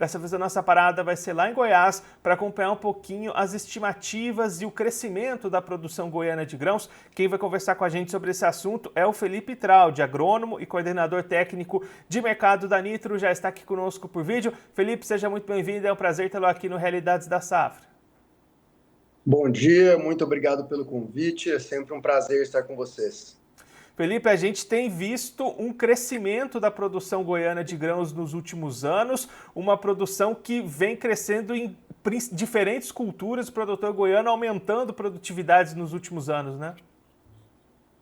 Dessa vez a nossa parada vai ser lá em Goiás para acompanhar um pouquinho as estimativas e o crescimento da produção goiana de grãos. Quem vai conversar com a gente sobre esse assunto é o Felipe Traude, agrônomo e coordenador técnico de mercado da Nitro, já está aqui conosco por vídeo. Felipe, seja muito bem-vindo, é um prazer tê-lo aqui no Realidades da Safra. Bom dia, muito obrigado pelo convite, é sempre um prazer estar com vocês. Felipe, a gente tem visto um crescimento da produção goiana de grãos nos últimos anos, uma produção que vem crescendo em diferentes culturas, o produtor goiano aumentando produtividades nos últimos anos, né?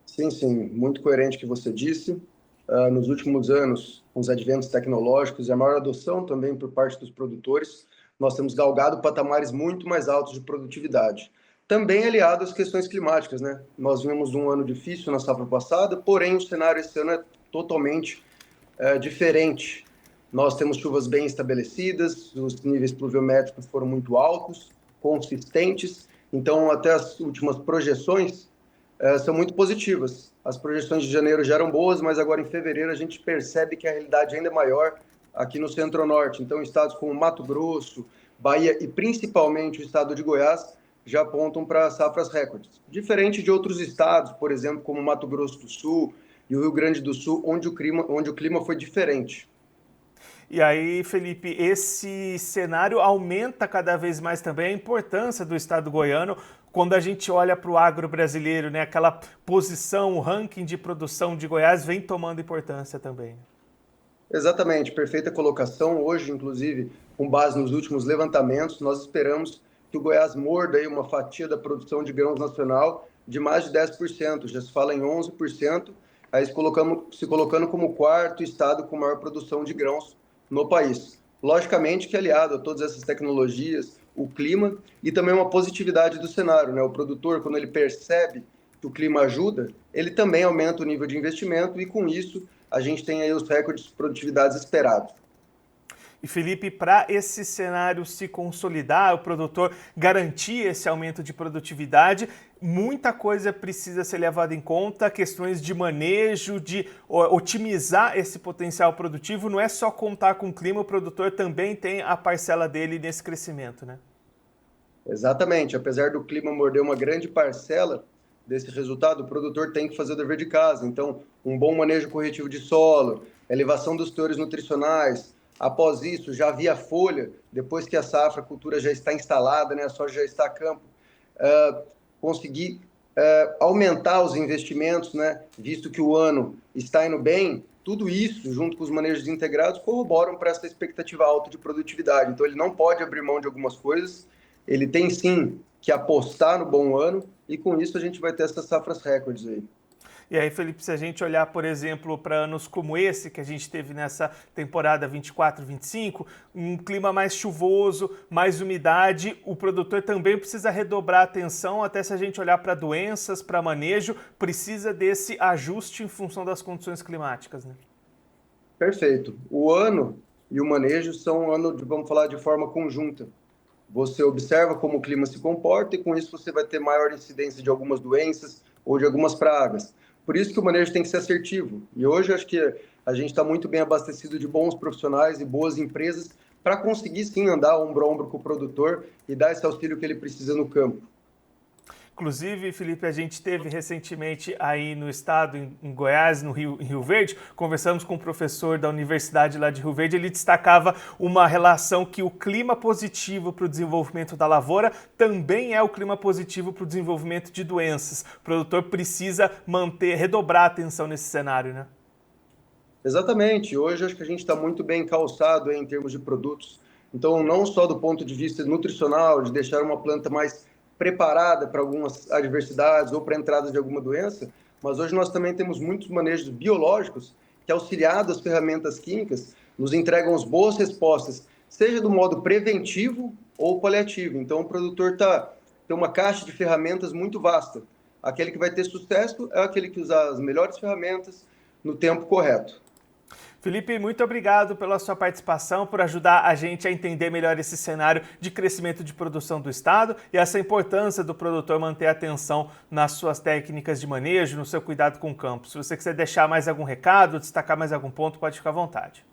Sim, muito coerente o que você disse. Nos últimos anos, com os adventos tecnológicos e a maior adoção também por parte dos produtores, nós temos galgado patamares muito mais altos de produtividade. Também aliado às questões climáticas, né? Nós vimos um ano difícil na safra passada, porém o cenário esse ano é totalmente diferente. Nós temos chuvas bem estabelecidas, os níveis pluviométricos foram muito altos, consistentes, então até as últimas projeções são muito positivas. As projeções de janeiro já eram boas, mas agora em fevereiro a gente percebe que a realidade ainda é maior aqui no Centro-Norte. Então, estados como Mato Grosso, Bahia e principalmente o estado de Goiás já apontam para safras recordes. Diferente de outros estados, por exemplo, como Mato Grosso do Sul e o Rio Grande do Sul, onde o clima foi diferente. E aí, Felipe, esse cenário aumenta cada vez mais também a importância do estado goiano quando a gente olha para o agro brasileiro, né? Aquela posição, o ranking de produção de Goiás vem tomando importância também. Exatamente, perfeita colocação. Hoje, inclusive, com base nos últimos levantamentos, nós esperamos que o Goiás morda aí uma fatia da produção de grãos nacional de mais de 10%, já se fala em 11%, aí se colocando como o quarto estado com maior produção de grãos no país. Logicamente que aliado a todas essas tecnologias, o clima e também uma positividade do cenário, né? O produtor, quando ele percebe que o clima ajuda, ele também aumenta o nível de investimento e com isso a gente tem aí os recordes de produtividades esperados. E Felipe, para esse cenário se consolidar, o produtor garantir esse aumento de produtividade, muita coisa precisa ser levada em conta, questões de manejo, de otimizar esse potencial produtivo. Não é só contar com o clima, o produtor também tem a parcela dele nesse crescimento, né? Exatamente, apesar do clima morder uma grande parcela desse resultado, o produtor tem que fazer o dever de casa. Então, um bom manejo corretivo de solo, elevação dos teores nutricionais. Após isso, já via folha, depois que a safra, a cultura já está instalada, né, a soja já está a campo, conseguir aumentar os investimentos, né, visto que o ano está indo bem, tudo isso, junto com os manejos integrados, corroboram para essa expectativa alta de produtividade. Então, ele não pode abrir mão de algumas coisas, ele tem sim que apostar no bom ano e com isso a gente vai ter essas safras recordes aí. E aí, Felipe, se a gente olhar, por exemplo, para anos como esse que a gente teve nessa temporada 24, 25, um clima mais chuvoso, mais umidade, o produtor também precisa redobrar a atenção, até se a gente olhar para doenças, para manejo, precisa desse ajuste em função das condições climáticas, né? Perfeito. O ano e o manejo são um ano, vamos falar, de forma conjunta. Você observa como o clima se comporta e com isso você vai ter maior incidência de algumas doenças ou de algumas pragas. Por isso que o manejo tem que ser assertivo. E hoje acho que a gente está muito bem abastecido de bons profissionais e boas empresas para conseguir sim andar ombro a ombro com o produtor e dar esse auxílio que ele precisa no campo. Inclusive, Felipe, a gente teve recentemente aí no estado, em Goiás, no em Rio Verde, conversamos com um professor da universidade lá de Rio Verde, ele destacava uma relação que o clima positivo para o desenvolvimento da lavoura também é o clima positivo para o desenvolvimento de doenças. O produtor precisa manter, redobrar a atenção nesse cenário, né? Exatamente. Hoje acho que a gente está muito bem calçado em termos de produtos. Então, não só do ponto de vista nutricional, de deixar uma planta mais preparada para algumas adversidades ou para a entrada de alguma doença, mas hoje nós também temos muitos manejos biológicos que, auxiliados às ferramentas químicas, nos entregam as boas respostas, seja do modo preventivo ou paliativo. Então, o produtor tem uma caixa de ferramentas muito vasta. Aquele que vai ter sucesso é aquele que usa as melhores ferramentas no tempo correto. Felipe, muito obrigado pela sua participação, por ajudar a gente a entender melhor esse cenário de crescimento de produção do Estado e essa importância do produtor manter atenção nas suas técnicas de manejo, no seu cuidado com o campo. Se você quiser deixar mais algum recado, destacar mais algum ponto, pode ficar à vontade.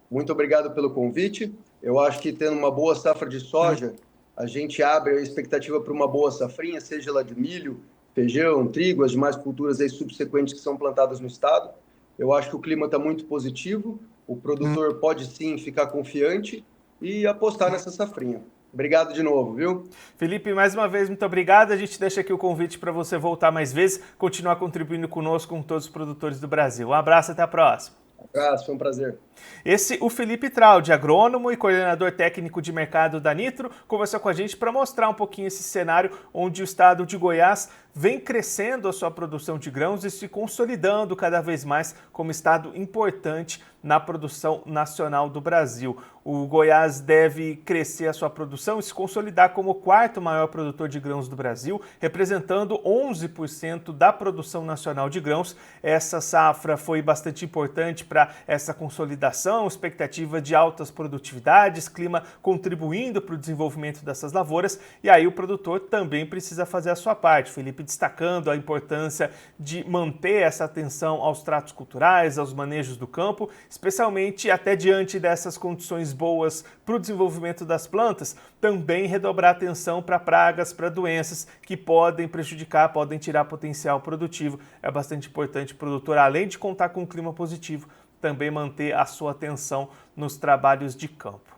Muito obrigado pelo convite. Eu acho que tendo uma boa safra de soja, a gente abre a expectativa para uma boa safrinha, seja ela de milho, feijão, trigo, as demais culturas aí subsequentes que são plantadas no estado. Eu acho que o clima está muito positivo, o produtor pode sim ficar confiante e apostar nessa safrinha. Obrigado de novo, viu? Felipe, mais uma vez, muito obrigado. A gente deixa aqui o convite para você voltar mais vezes, continuar contribuindo conosco, com todos os produtores do Brasil. Um abraço, até a próxima. Um abraço, foi um prazer. O Felipe Traude, agrônomo e coordenador técnico de mercado da Nitro, conversou com a gente para mostrar um pouquinho esse cenário onde o estado de Goiás vem crescendo a sua produção de grãos e se consolidando cada vez mais como estado importante na produção nacional do Brasil. O Goiás deve crescer a sua produção e se consolidar como o quarto maior produtor de grãos do Brasil, representando 11% da produção nacional de grãos. Essa safra foi bastante importante para essa consolidação, expectativa de altas produtividades, clima contribuindo para o desenvolvimento dessas lavouras, e aí o produtor também precisa fazer a sua parte. Felipe destacando a importância de manter essa atenção aos tratos culturais, aos manejos do campo, especialmente até diante dessas condições boas para o desenvolvimento das plantas, também redobrar atenção para pragas, para doenças que podem prejudicar, podem tirar potencial produtivo. É bastante importante o produtor, além de contar com um clima positivo, também manter a sua atenção nos trabalhos de campo.